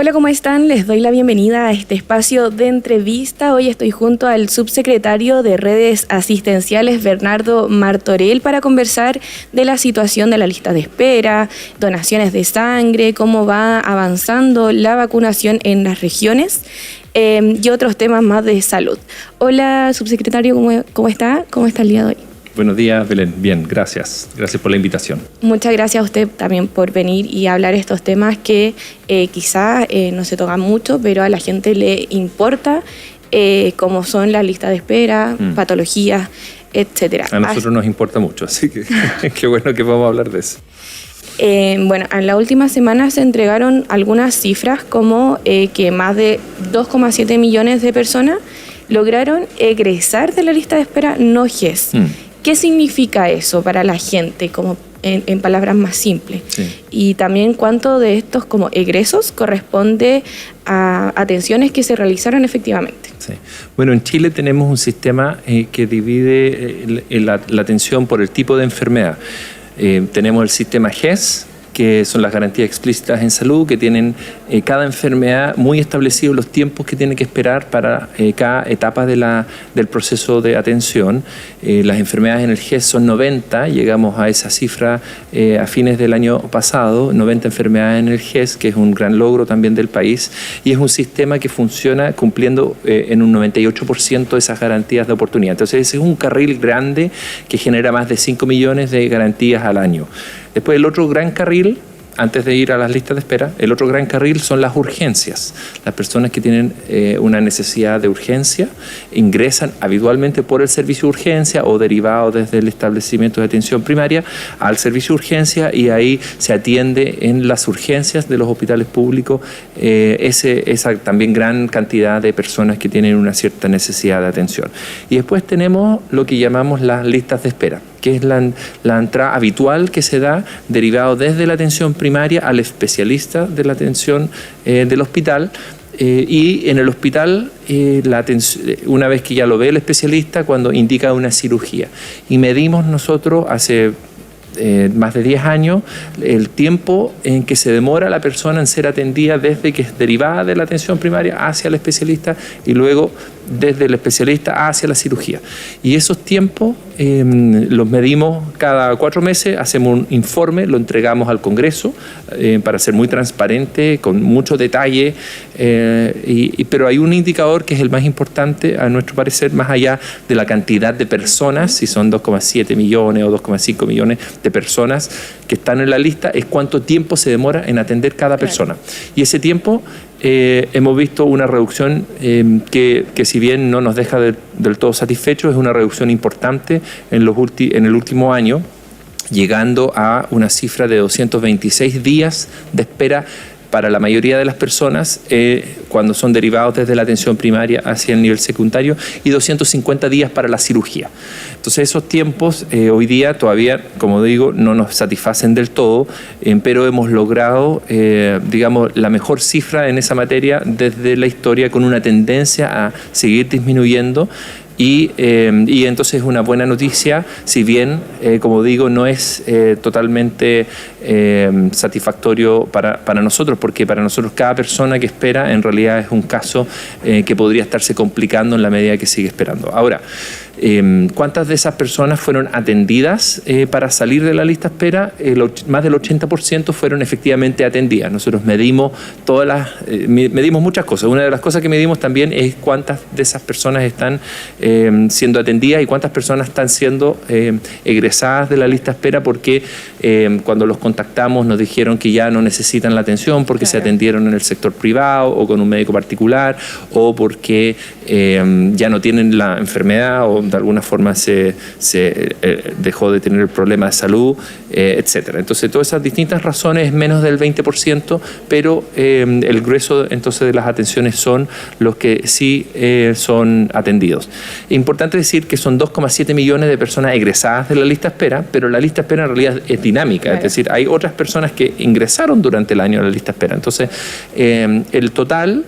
Hola, ¿cómo están? Les doy la bienvenida a este espacio de entrevista. Hoy estoy junto al subsecretario de Redes Asistenciales, Bernardo Martorell, para conversar de la situación de la lista de espera, donaciones de sangre, cómo va avanzando la vacunación en las regiones y otros temas más de salud. Hola, subsecretario, ¿cómo está? ¿Cómo está el día de hoy? Buenos días, Belén. Bien, gracias. Gracias por la invitación. Muchas gracias a usted también por venir y hablar estos temas que quizás no se tocan mucho, pero a la gente le importa, como son las listas de espera, patologías, etcétera. A nosotros nos importa mucho, así que qué bueno que vamos a hablar de eso. Bueno, en la última semana se entregaron algunas cifras como que más de 2,7 millones de personas lograron egresar de la lista de espera no GES. ¿Qué significa eso para la gente, como en palabras más simples? Sí. Y también cuánto de estos como egresos corresponde a atenciones que se realizaron efectivamente. Sí. Bueno, en Chile tenemos un sistema que divide la atención por el tipo de enfermedad. Tenemos el sistema GES, que son las garantías explícitas en salud, que tienen cada enfermedad muy establecidos los tiempos que tiene que esperar para cada etapa del proceso de atención. Las enfermedades en el GES son 90, llegamos a esa cifra a fines del año pasado, 90 enfermedades en el GES, que es un gran logro también del país, y es un sistema que funciona cumpliendo en un 98% de esas garantías de oportunidad. Entonces ese es un carril grande que genera más de 5 millones de garantías al año. Después el otro gran carril, antes de ir a las listas de espera, el otro gran carril son las urgencias. Las personas que tienen una necesidad de urgencia ingresan habitualmente por el servicio de urgencia o derivado desde el establecimiento de atención primaria al servicio de urgencia, y ahí se atiende en las urgencias de los hospitales públicos esa también gran cantidad de personas que tienen una cierta necesidad de atención. Y después tenemos lo que llamamos las listas de espera, que es la entrada habitual que se da derivado desde la atención primaria al especialista de la atención del hospital. Y en el hospital, una vez que ya lo ve el especialista, cuando indica una cirugía. Y medimos nosotros hace más de 10 años el tiempo en que se demora la persona en ser atendida desde que es derivada de la atención primaria hacia el especialista y luego desde el especialista hacia la cirugía. Y esos tiempos los medimos cada 4 meses, hacemos un informe, lo entregamos al Congreso para ser muy transparente, con mucho detalle, pero hay un indicador que es el más importante a nuestro parecer, más allá de la cantidad de personas, si son 2,7 millones o 2,5 millones de personas que están en la lista, es cuánto tiempo se demora en atender cada persona. Y ese tiempo hemos visto una reducción que si bien no nos deja del todo satisfechos, es una reducción importante en el último año, llegando a una cifra de 226 días de espera para la mayoría de las personas cuando son derivados desde la atención primaria hacia el nivel secundario, y 250 días para la cirugía. Entonces esos tiempos hoy día todavía, como digo, no nos satisfacen del todo, pero hemos logrado, digamos, la mejor cifra en esa materia desde la historia, con una tendencia a seguir disminuyendo. Y entonces es una buena noticia, si bien, como digo, no es totalmente satisfactorio para nosotros, porque para nosotros cada persona que espera en realidad es un caso que podría estarse complicando en la medida que sigue esperando. Ahora, ¿cuántas de esas personas fueron atendidas para salir de la lista de espera? Más del 80% fueron efectivamente atendidas. Nosotros medimos medimos muchas cosas. Una de las cosas que medimos también es cuántas de esas personas están siendo atendidas y cuántas personas están siendo egresadas de la lista de espera, porque cuando los contactamos nos dijeron que ya no necesitan la atención porque se atendieron en el sector privado o con un médico particular, o porque ya no tienen la enfermedad o de alguna forma se dejó de tener el problema de salud, etcétera. Entonces todas esas distintas razones, menos del 20%, pero el grueso entonces de las atenciones son los que sí son atendidos. Importante decir que son 2,7 millones de personas egresadas de la lista de espera, pero la lista de espera en realidad es dinámica, claro. Es decir, hay otras personas que ingresaron durante el año a la lista de espera. Entonces el total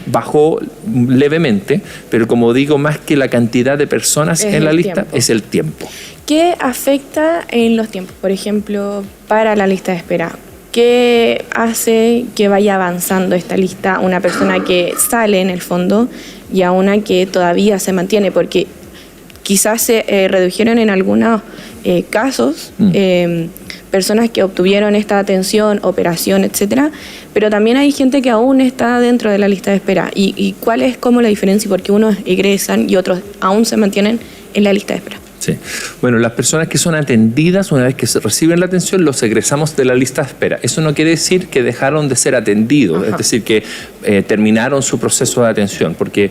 bajó levemente, pero como digo, más que la cantidad de personas en la lista, es el tiempo. ¿Qué afecta en los tiempos? Por ejemplo, para la lista de espera, ¿qué hace que vaya avanzando esta lista una persona que sale en el fondo y a una que todavía se mantiene? Porque quizás se redujeron en algunos casos personas que obtuvieron esta atención, operación, etcétera, pero también hay gente que aún está dentro de la lista de espera. ¿Y cuál es como la diferencia? Porque unos egresan y otros aún se mantienen en la lista de espera. Sí. Bueno, las personas que son atendidas, una vez que se reciben la atención, los egresamos de la lista de espera. Eso no quiere decir que dejaron de ser atendidos, es decir, que terminaron su proceso de atención, porque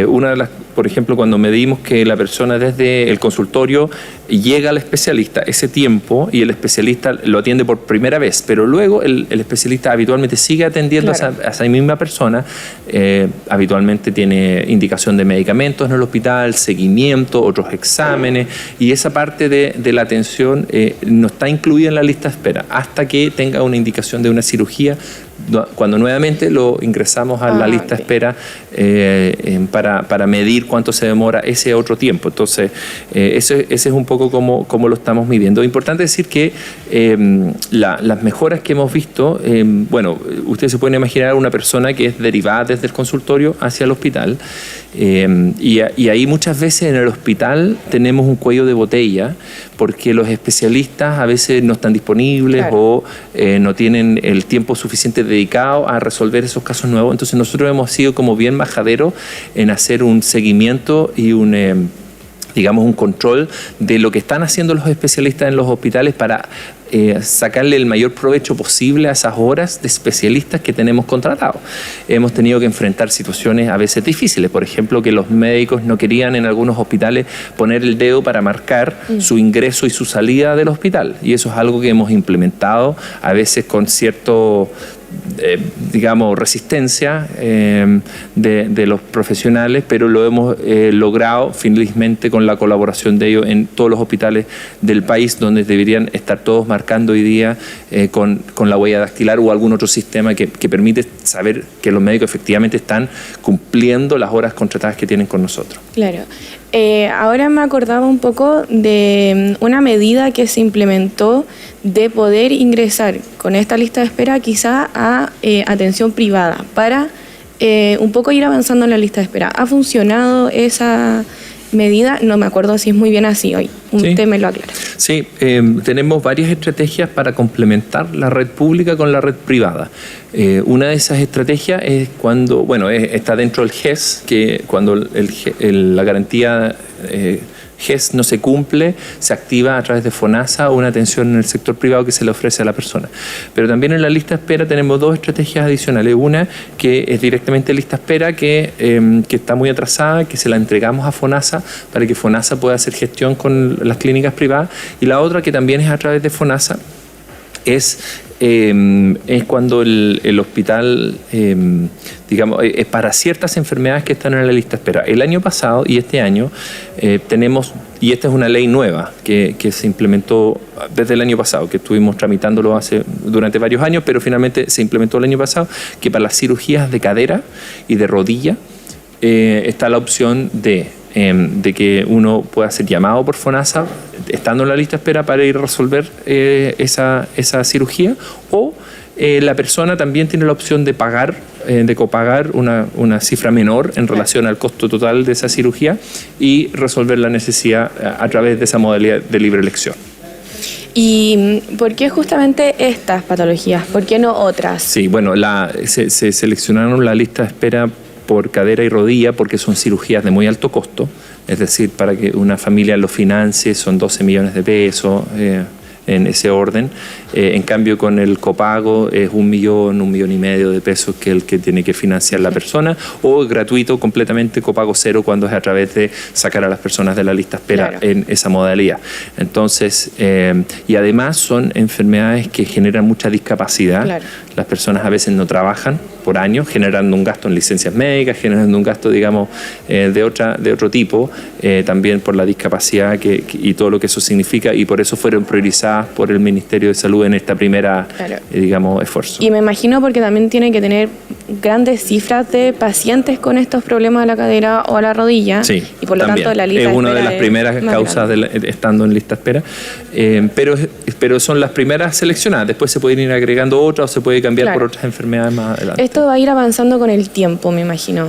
una de las, por ejemplo, cuando medimos que la persona desde el consultorio llega al especialista ese tiempo y el especialista lo atiende por primera vez, pero luego el especialista habitualmente sigue atendiendo a esa misma persona, habitualmente tiene indicación de medicamentos en el hospital, seguimiento, otros exámenes, y esa parte de la atención no está incluida en la lista de espera hasta que tenga una indicación de una cirugía, cuando nuevamente lo ingresamos a la lista de espera para medir cuánto se demora ese otro tiempo. Entonces, ese es un poco como lo estamos midiendo. Importante decir que las mejoras que hemos visto, bueno, ustedes se pueden imaginar una persona que es derivada desde el consultorio hacia el hospital, y ahí muchas veces en el hospital tenemos un cuello de botella porque los especialistas a veces no están disponibles o no tienen el tiempo suficiente dedicado a resolver esos casos nuevos. Entonces nosotros hemos sido como bien majaderos en hacer un seguimiento y digamos un control de lo que están haciendo los especialistas en los hospitales para sacarle el mayor provecho posible a esas horas de especialistas que tenemos contratados. Hemos tenido que enfrentar situaciones a veces difíciles, por ejemplo, que los médicos no querían en algunos hospitales poner el dedo para marcar su ingreso y su salida del hospital, y eso es algo que hemos implementado a veces con cierto digamos, resistencia de los profesionales, pero lo hemos logrado felizmente con la colaboración de ellos en todos los hospitales del país, donde deberían estar todos marcando hoy día con la huella dactilar o algún otro sistema que permite saber que los médicos efectivamente están cumpliendo las horas contratadas que tienen con nosotros. Claro. Ahora me acordaba un poco de una medida que se implementó de poder ingresar con esta lista de espera quizá a atención privada para un poco ir avanzando en la lista de espera. ¿Ha funcionado esa medida? No me acuerdo si es muy bien así hoy. Usted me lo aclara. Sí, tenemos varias estrategias para complementar la red pública con la red privada. Una de esas estrategias es cuando, bueno, está dentro del GES, que cuando la garantía GES no se cumple, se activa a través de FONASA una atención en el sector privado que se le ofrece a la persona. Pero también en la lista de espera tenemos dos estrategias adicionales. Una que es directamente lista de espera, que está muy atrasada, que se la entregamos a FONASA para que FONASA pueda hacer gestión con las clínicas privadas. Y la otra, que también es a través de FONASA, es cuando el hospital, digamos, es para ciertas enfermedades que están en la lista de espera. El año pasado y este año tenemos, y esta es una ley nueva que se implementó desde el año pasado, que estuvimos tramitándolo durante varios años, pero finalmente se implementó el año pasado, que para las cirugías de cadera y de rodilla está la opción de que uno pueda ser llamado por FONASA estando en la lista de espera para ir a resolver esa cirugía, o la persona también tiene la opción de pagar, de copagar una cifra menor en relación al costo total de esa cirugía y resolver la necesidad a través de esa modalidad de libre elección. ¿Y por qué justamente estas patologías? ¿Por qué no otras? Sí, bueno, se seleccionaron la lista de espera por cadera y rodilla porque son cirugías de muy alto costo, es decir, para que una familia lo financie son 12 millones de pesos en ese orden. En cambio, con el copago es 1 millón, 1,5 millones de pesos que el que tiene que financiar la persona, o gratuito, completamente copago cero cuando es a través de sacar a las personas de la lista de espera en esa modalidad. Entonces, y además son enfermedades que generan mucha discapacidad. Claro. Las personas a veces no trabajan por años, generando un gasto en licencias médicas, generando un gasto, digamos, de otro tipo, también por la discapacidad y todo lo que eso significa, y por eso fueron priorizadas por el Ministerio de Salud en esta primera, digamos, esfuerzo. Y me imagino porque también tiene que tener grandes cifras de pacientes con estos problemas a la cadera o a la rodilla. Sí, y por lo también. tanto la lista es de una espera de las primeras causas estando en lista de espera. Pero son las primeras seleccionadas. Después se pueden ir agregando otras o se puede cambiar por otras enfermedades más adelante. Esto va a ir avanzando con el tiempo, me imagino,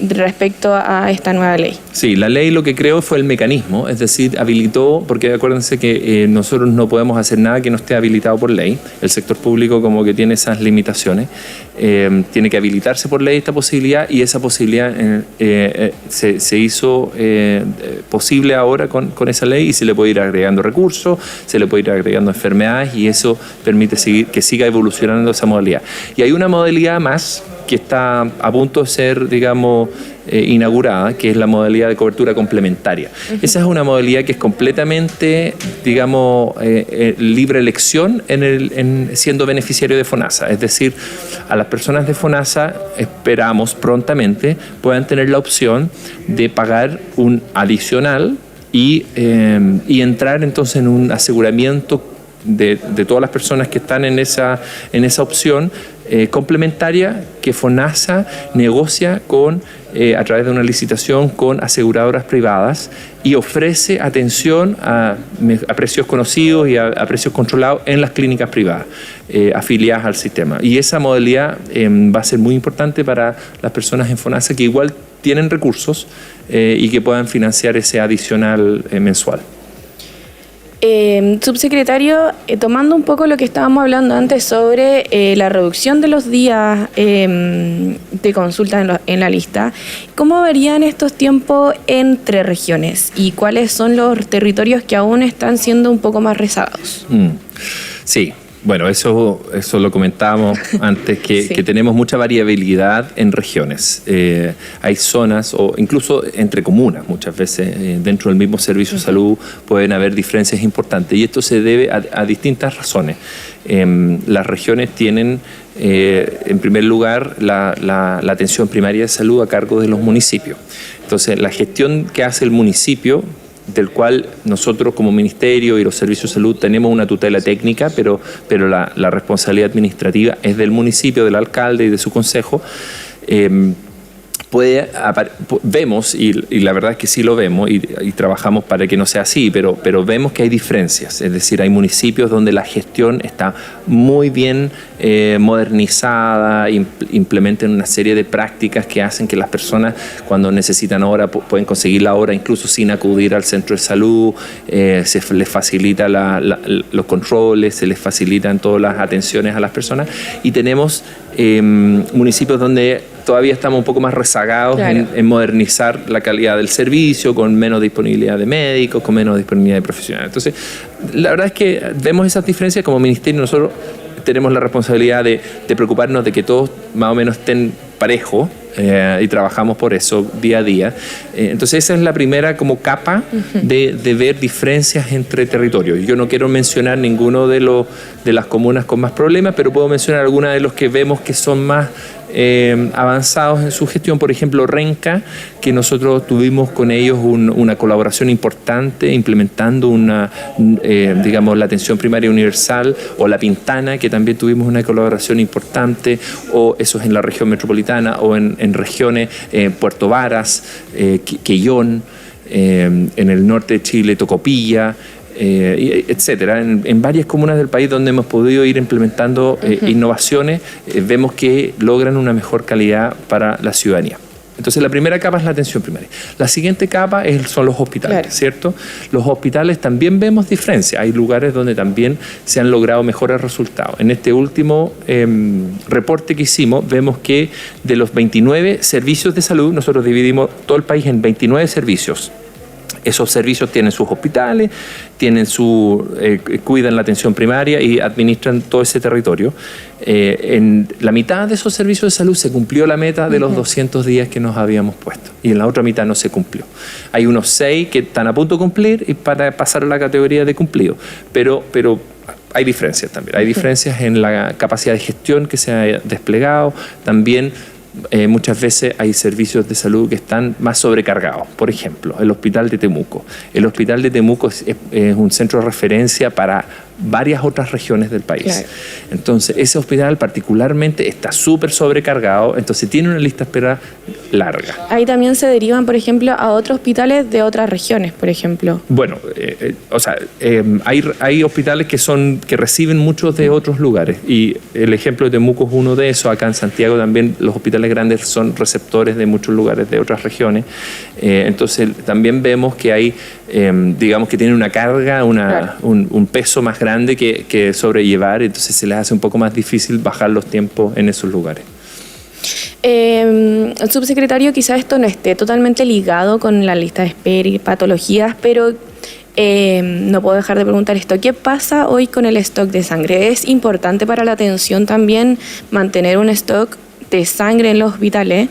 respecto a esta nueva ley. Sí, la ley lo que creó fue el mecanismo, es decir, habilitó, porque acuérdense que nosotros no podemos hacer nada que no esté habilitado por ley. El sector público como que tiene esas limitaciones. Tiene que habilitarse por ley esta posibilidad y esa posibilidad se hizo posible ahora con esa ley y se le puede ir agregando recursos, se le puede ir agregando enfermedades y eso permite que siga evolucionando esa modalidad. Y hay una modalidad más que está a punto de ser, digamos, inaugurada, que es la modalidad de cobertura complementaria. Esa es una modalidad que es completamente, digamos, libre elección siendo beneficiario de FONASA. Es decir, a las personas de FONASA esperamos prontamente puedan tener la opción de pagar un adicional y entrar entonces en un aseguramiento de todas las personas que están en esa opción complementaria que FONASA negocia a través de una licitación con aseguradoras privadas y ofrece atención a precios conocidos y a precios controlados en las clínicas privadas afiliadas al sistema. Y esa modalidad va a ser muy importante para las personas en FONASA que igual tienen recursos y que puedan financiar ese adicional mensual. Subsecretario, tomando un poco lo que estábamos hablando antes sobre la reducción de los días de consulta en la lista, ¿cómo varían estos tiempos entre regiones y cuáles son los territorios que aún están siendo un poco más rezagados? Sí. Bueno, eso lo comentábamos antes, que tenemos mucha variabilidad en regiones. Hay zonas, o incluso entre comunas, muchas veces dentro del mismo servicio de salud pueden haber diferencias importantes. Y esto se debe a distintas razones. Las regiones tienen, en primer lugar, la atención primaria de salud a cargo de los municipios. Entonces, la gestión que hace el municipio, del cual nosotros como Ministerio y los servicios de salud tenemos una tutela técnica, pero la responsabilidad administrativa es del municipio, del alcalde y de su consejo. Vemos, y la verdad es que sí lo vemos, y trabajamos para que no sea así, pero vemos que hay diferencias. Es decir, hay municipios donde la gestión está muy bien modernizada, implementan una serie de prácticas que hacen que las personas, cuando necesitan hora, pueden conseguir la hora incluso sin acudir al centro de salud, se les facilita los controles, se les facilitan todas las atenciones a las personas, y tenemos municipios donde todavía estamos un poco más rezagados en modernizar la calidad del servicio, con menos disponibilidad de médicos, con menos disponibilidad de profesionales. Entonces, la verdad es que vemos esas diferencias como ministerio. Nosotros tenemos la responsabilidad de preocuparnos de que todos más o menos estén parejos y trabajamos por eso día a día. Entonces esa es la primera como capa de ver diferencias entre territorios. Yo no quiero mencionar ninguno de las comunas con más problemas, pero puedo mencionar algunas de los que vemos que son más avanzados en su gestión. Por ejemplo, Renca, que nosotros tuvimos con ellos una colaboración importante implementando digamos, la atención primaria universal, o La Pintana, que también tuvimos una colaboración importante, o eso es en la región metropolitana, o en regiones, Puerto Varas, Quellón, en el norte de Chile, Tocopilla, etcétera. En varias comunas del país donde hemos podido ir implementando innovaciones, vemos que logran una mejor calidad para la ciudadanía. Entonces la primera capa es la atención primaria. La siguiente capa son los hospitales, ¿cierto? Los hospitales también vemos diferencias. Hay lugares donde también se han logrado mejores resultados. En este último reporte que hicimos, vemos que de los 29 servicios de salud, nosotros dividimos todo el país en 29 servicios. Esos servicios tienen sus hospitales, cuidan la atención primaria y administran todo ese territorio. En la mitad de esos servicios de salud se cumplió la meta de los 200 días que nos habíamos puesto, y en la otra mitad no se cumplió. Hay unos 6 que están a punto de cumplir y para pasar a la categoría de cumplido, pero hay diferencias también. Hay diferencias en la capacidad de gestión que se ha desplegado. También muchas veces hay servicios de salud que están más sobrecargados. Por ejemplo, el Hospital de Temuco. El Hospital de Temuco es un centro de referencia para varias otras regiones del país. Claro. Entonces, ese hospital particularmente está súper sobrecargado, entonces tiene una lista de espera larga. Ahí también se derivan, por ejemplo, a otros hospitales de otras regiones, por ejemplo. Bueno, hay hospitales que reciben muchos de otros lugares, y el ejemplo de Temuco es uno de esos. Acá en Santiago también los hospitales grandes son receptores de muchos lugares de otras regiones. Entonces también vemos que hay, digamos que tienen una carga, Claro. un peso más grande que sobrellevar, entonces se les hace un poco más difícil bajar los tiempos en esos lugares. Subsecretario, quizás esto no esté totalmente ligado con la lista de espera y patologías, pero no puedo dejar de preguntar esto. ¿Qué pasa hoy con el stock de sangre? ¿Es importante para la atención también mantener un stock de sangre en los hospitales?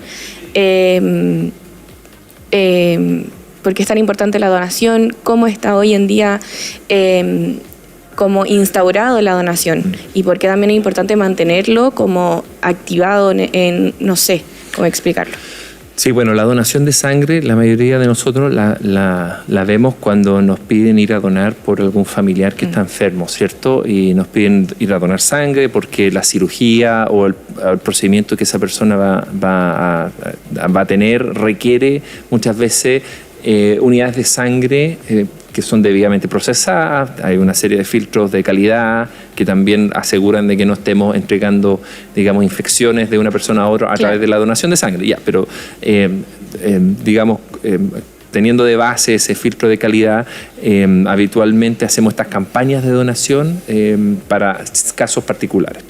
¿Por qué es tan importante la donación? ¿Cómo está hoy en día como instaurado la donación? ¿Y por qué también es importante mantenerlo como activado no sé cómo explicarlo? Sí, bueno, la donación de sangre, la mayoría de nosotros la vemos cuando nos piden ir a donar por algún familiar que está enfermo, ¿cierto? Y nos piden ir a donar sangre porque la cirugía o el procedimiento que esa persona va a tener requiere muchas veces unidades de sangre que son debidamente procesadas. Hay una serie de filtros de calidad que también aseguran de que no estemos entregando, digamos, infecciones de una persona a otra a través de la donación de sangre. Ya, pero digamos, teniendo de base ese filtro de calidad, habitualmente hacemos estas campañas de donación para casos particulares.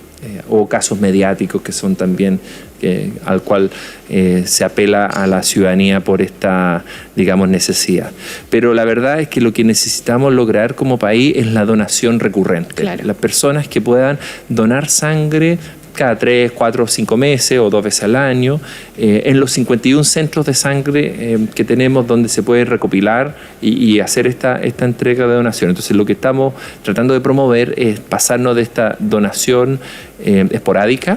O casos mediáticos que son también al cual se apela a la ciudadanía por esta, digamos, necesidad. Pero la verdad es que lo que necesitamos lograr como país es la donación recurrente. Claro. Las personas que puedan donar sangre cada 3, 4, 5 meses o 2 veces al año, en los 51 centros de sangre que tenemos donde se puede recopilar y hacer esta entrega de donación. Entonces lo que estamos tratando de promover es pasarnos de esta donación esporádica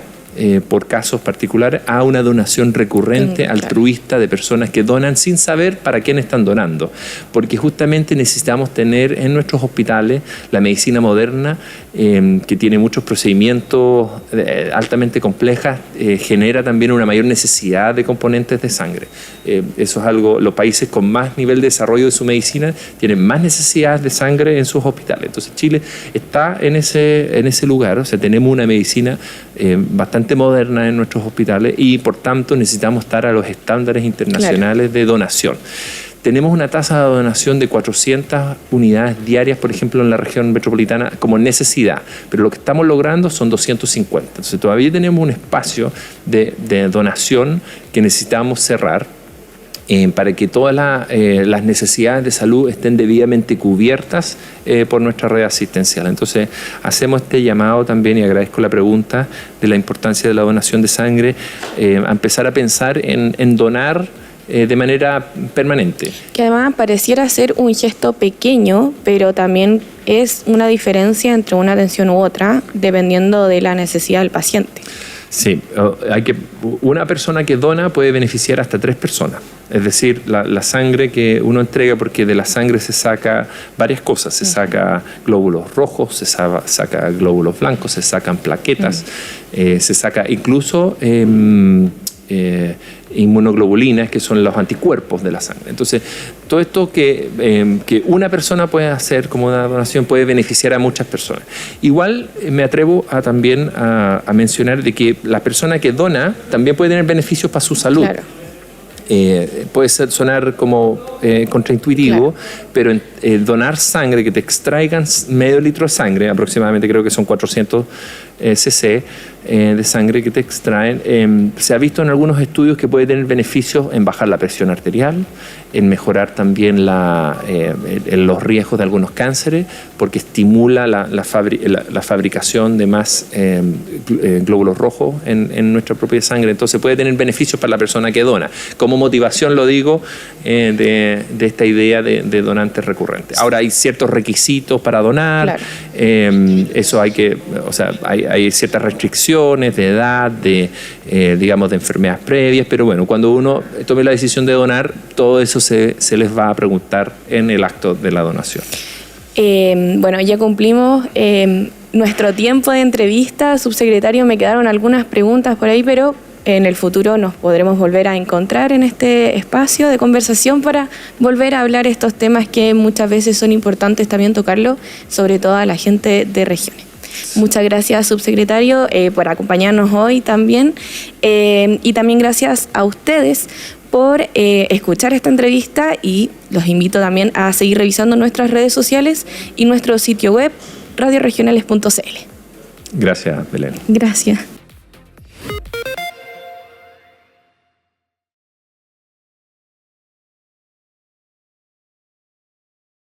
por casos particulares a una donación recurrente, claro, altruista, de personas que donan sin saber para quién están donando, porque justamente necesitamos tener en nuestros hospitales la medicina moderna, que tiene muchos procedimientos altamente complejas, genera también una mayor necesidad de componentes de sangre. Eso es algo, los países con más nivel de desarrollo de su medicina tienen más necesidades de sangre en sus hospitales. Entonces Chile está en ese lugar, o sea, tenemos una medicina bastante moderna en nuestros hospitales y por tanto necesitamos estar a los estándares internacionales de donación. Tenemos una tasa de donación de 400 unidades diarias, por ejemplo, en la región metropolitana como necesidad, pero lo que estamos logrando son 250. Entonces todavía tenemos un espacio de donación que necesitamos cerrar para que todas las necesidades de salud estén debidamente cubiertas por nuestra red asistencial. Entonces, hacemos este llamado también, y agradezco la pregunta de la importancia de la donación de sangre, a empezar a pensar en donar de manera permanente. Que además pareciera ser un gesto pequeño, pero también es una diferencia entre una atención u otra, dependiendo de la necesidad del paciente. Sí, una persona que dona puede beneficiar hasta 3 personas. Es decir, la sangre que uno entrega, porque de la sangre se saca varias cosas. Se saca glóbulos rojos, se saca glóbulos blancos, se sacan plaquetas, se saca incluso inmunoglobulinas, que son los anticuerpos de la sangre. Entonces, todo esto que una persona puede hacer como una donación puede beneficiar a muchas personas. Igual me atrevo también a mencionar de que la persona que dona también puede tener beneficios para su salud. Claro. Puede sonar como contraintuitivo, pero donar sangre, que te extraigan medio litro de sangre, aproximadamente creo que son 400 cc de sangre que te extraen, se ha visto en algunos estudios que puede tener beneficios en bajar la presión arterial, en mejorar también los riesgos de algunos cánceres, porque estimula la fabricación de más glóbulos rojos en nuestra propia sangre. Entonces puede tener beneficios para la persona que dona. Como motivación lo digo, de esta idea de donantes recurrentes. Ahora hay ciertos requisitos para donar, claro. Eso hay ciertas restricciones de edad, digamos, de enfermedades previas, pero bueno, cuando uno tome la decisión de donar, todo eso se les va a preguntar en el acto de la donación. Bueno, ya cumplimos nuestro tiempo de entrevista. Subsecretario, me quedaron algunas preguntas por ahí, pero en el futuro nos podremos volver a encontrar en este espacio de conversación para volver a hablar estos temas que muchas veces son importantes también tocarlo, sobre todo a la gente de regiones. Muchas gracias, subsecretario, por acompañarnos hoy también, y también gracias a ustedes por escuchar esta entrevista, y los invito también a seguir revisando nuestras redes sociales y nuestro sitio web radioregionales.cl. Gracias, Belén. Gracias.